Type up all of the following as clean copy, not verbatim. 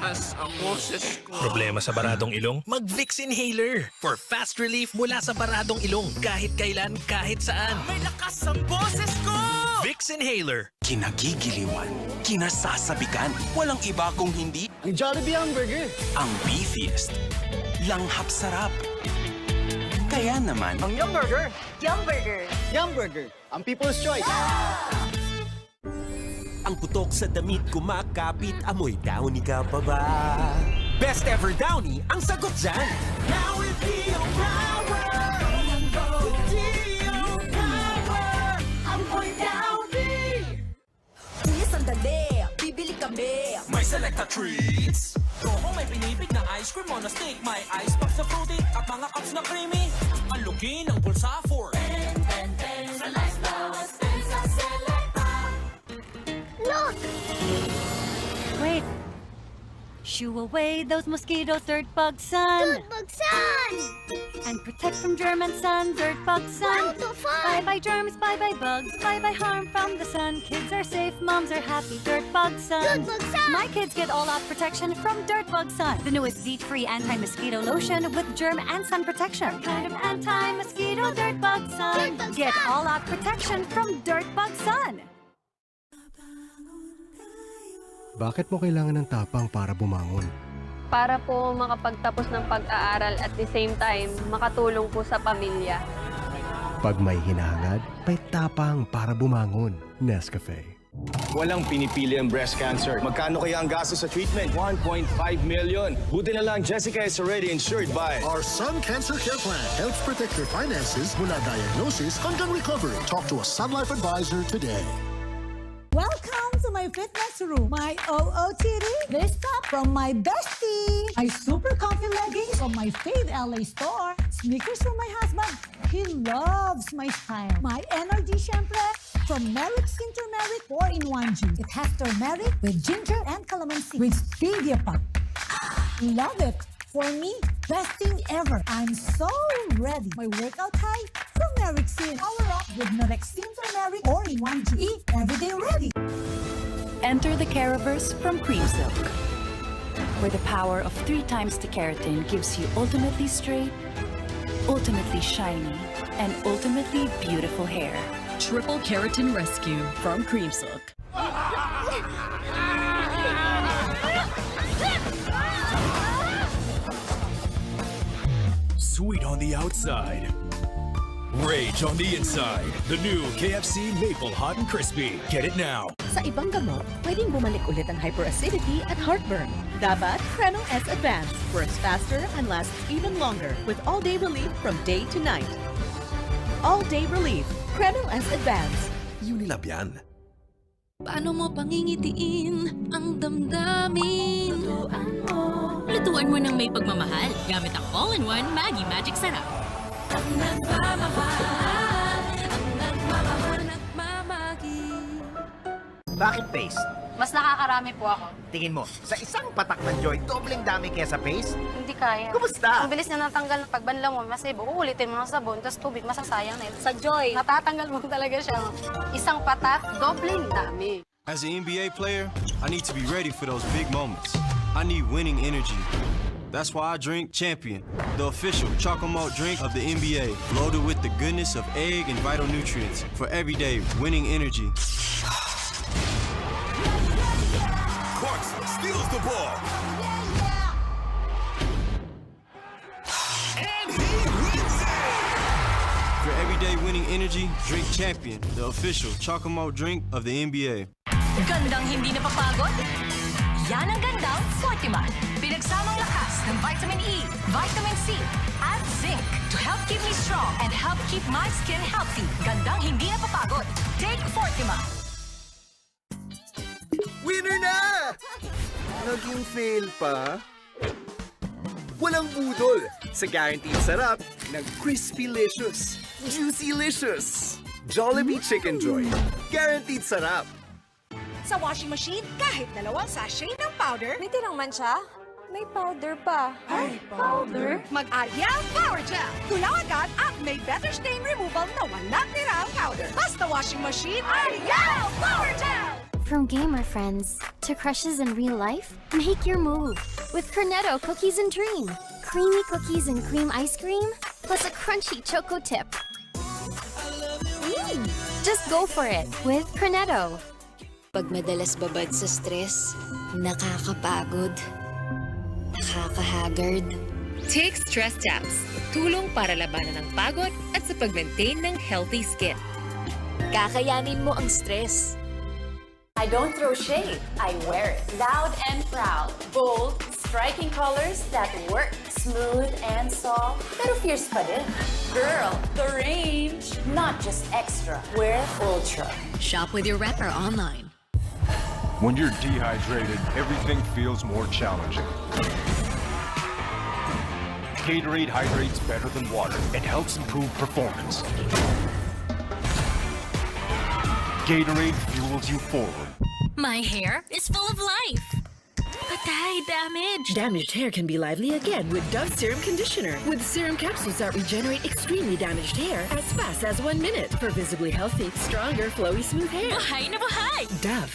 Malakas ang boses ko. Problema sa baradong ilong? Mag-Vicks Inhaler for fast relief mula sa baradong ilong. Kahit kailan, kahit saan. May lakas ang boses ko! Vicks Inhaler. Kinagigiliwan, kinasasabikan, walang iba kung hindi Ang Jollibee Hamburger. ang beefiest. Langhap sarap. Kaya naman, Ang Yum Burger. Yum Burger. Yum Burger. Ang People's Choice. Ang putok sa damit kumakapit, amoy downy ka pa ba? Best ever downy ang sagot dyan! Now with Dio Power! With Dio Power! Amoy downy! Kuya, sandali. Bibili kami. May selecta treats! Kung may pinipig na ice cream on a stick, may ice packs na fruity at mga cups na creamy. Ang lugi ng bulsa for Look! Wait. Shoo away those mosquitoes, dirt bug sun. Bug sun! And protect from germ and sun, dirt bug sun. Wow, so fun! Bye-bye germs, bye-bye bugs, bye-bye harm from the sun. Kids are safe, moms are happy, dirt bug sun. Dirt bug sun! My kids get all-out protection from dirt bug sun. The newest DEET-free anti-mosquito lotion with germ and sun protection. Kind of anti-mosquito, dirt bug sun. Dirt bug Get sun! all-out protection from dirt bug sun. Bakit mo kailangan ng tapang para bumangon? Para po makapagtapos ng pag-aaral at the same time, makatulong po sa pamilya. Pag may hinahangad, may tapang para bumangon. Nescafe. Walang pinipili ang breast cancer. Magkano kaya ang gasto sa treatment? 1.5 million. Buti na lang Jessica is already insured by Our Sun Cancer Care Plan helps protect your finances mula diagnosis hanggang recovery. Talk to a Sun Life advisor today. Welcome to my fitness room. My OOTD. This top from my bestie. My super comfy leggings from my fave LA store. Sneakers from my husband. He loves my style. My energy syempre from Merrick Skin Turmeric 4-in-1 Juice. It has turmeric with ginger and calamansi with stevia pop. Love it. For me, best thing ever. I'm so ready. My workout high from Merrexin. Power up with Merrexin Turmeric 4-in-1 Juice. Eat every day ready. Enter the Caraverse from Cream Silk, where the power of 3 times the keratin gives you ultimately straight, ultimately shiny, and ultimately beautiful hair. Triple Keratin Rescue from Cream Silk. Sweet on the outside. Rage on the inside. The new KFC Maple Hot and Crispy. Get it now. Sa ibang gamot, pwedeng bumalik ulit ang hyperacidity at heartburn. Dapat Kreml S Advance works faster and lasts even longer with all-day relief from day to night. All-day relief. Kreml S Advance. Unilab yan. Paano mo pangingitiin ang damdamin? Lutuan mo ng may pagmamahal gamit ang all-in-one Maggi Magic Sarap. Ang nagmamahal, nagmamagi. Bakit paste? Mas nakakarami po ako. Tingin mo, sa isang patak ng Joy, dobleng dami kaya sa paste? Hindi kaya. Kumusta? Ang bilis na natanggal ng pagbanlaw mo, masibo, uulitin mo ng sabon, tapos tubig, masasayang na yun. Sa Joy, natatanggal mo talaga siya. Isang patak, dobleng dami. As an NBA player, I need to be ready for those big moments. I need winning energy. That's why I drink Champion, the official chocolate malt drink of the NBA, loaded with the goodness of egg and vital nutrients for everyday winning energy. Clarkson steals the ball. And he wins it! For everyday winning energy, drink Champion, the official chocolate malt drink of the NBA. Gandang hindi napapagod? Yan ang gandang Fortiman. Pinagsamang lakas ng vitamin E, vitamin C, at zinc to help keep me strong and help keep my skin healthy. Gandang hindi napapagod. Take Fortiman. Winner na! Naging fail pa? Walang budol sa guaranteed sarap ng Crispy-licious, Juicy-licious, Jollibee Chicken Joy. Guaranteed sarap. Sa washing machine, kahit 2 sachet ng powder, May tirang mancha? May powder pa. ay, powder? Mag-Ariel Power Gel. Tulaw agad at may better stain removal na walang tirang powder. Basta washing machine, Ariel Power Gel! From gamer friends to crushes in real life, make your move with Cornetto Cookies and Dream. Creamy cookies and cream ice cream, plus a crunchy choco tip. Just go for it with Cornetto. Pag madalas babad sa stress, nakakapagod, nakakahagard. Take Stress Tabs. Tulong para labanan ng pagod at sa pag-maintain ng healthy skin. Kakayanin mo ang stress. I don't throw shade, I wear it. Loud and proud. Bold, striking colors that work. Smooth and soft, pero fierce pa din. Girl, the range. Not just extra, wear ultra. Shop with your repper online. When you're dehydrated, everything feels more challenging. Gatorade hydrates better than water and helps improve performance. Gatorade fuels you forward. My hair is full of life. Patay, damage. Damaged hair can be lively again with Dove Serum Conditioner. With serum capsules that regenerate extremely damaged hair as fast as 1 minute for visibly healthy, stronger, flowy, smooth hair. Buhay na buhay! Dove.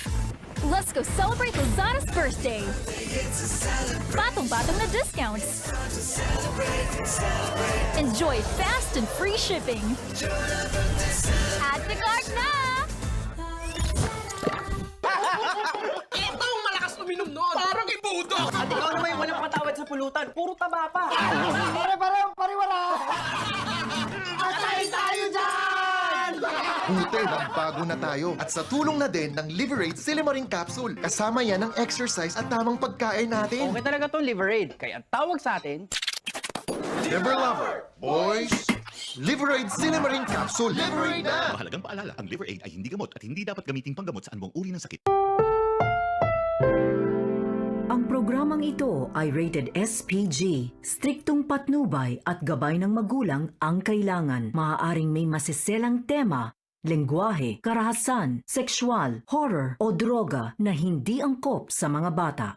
Let's go celebrate Lazada's birthday! Batong-batong na discounts! Enjoy fast and free shipping! Add to cart na! Itong malakas uminom noon. Parang ibudo. At ikaw naman yung walang patawad sa pulutan. Puro taba pa. Pare-wala. Atay tayo dyan! Buti, bago na tayo. At sa tulong na din ng Liverade Silimaring Capsule. Kasama yan ang exercise at tamang pagkain natin. Okay talaga tong Liverade. Kaya ang tawag sa atin... Liver Lover, boys! Liverade Silimaring Capsule. Liverade na! Mahalagang paalala, ang Liverade ay hindi gamot at hindi dapat gamiting panggamot sa anumang uri ng sakit. Ang programang ito ay rated SPG. Striktong patnubay at gabay ng magulang ang kailangan. Maaaring may masiselang tema, lengguwahe, karahasan, sexual, horror o droga na hindi angkop sa mga bata.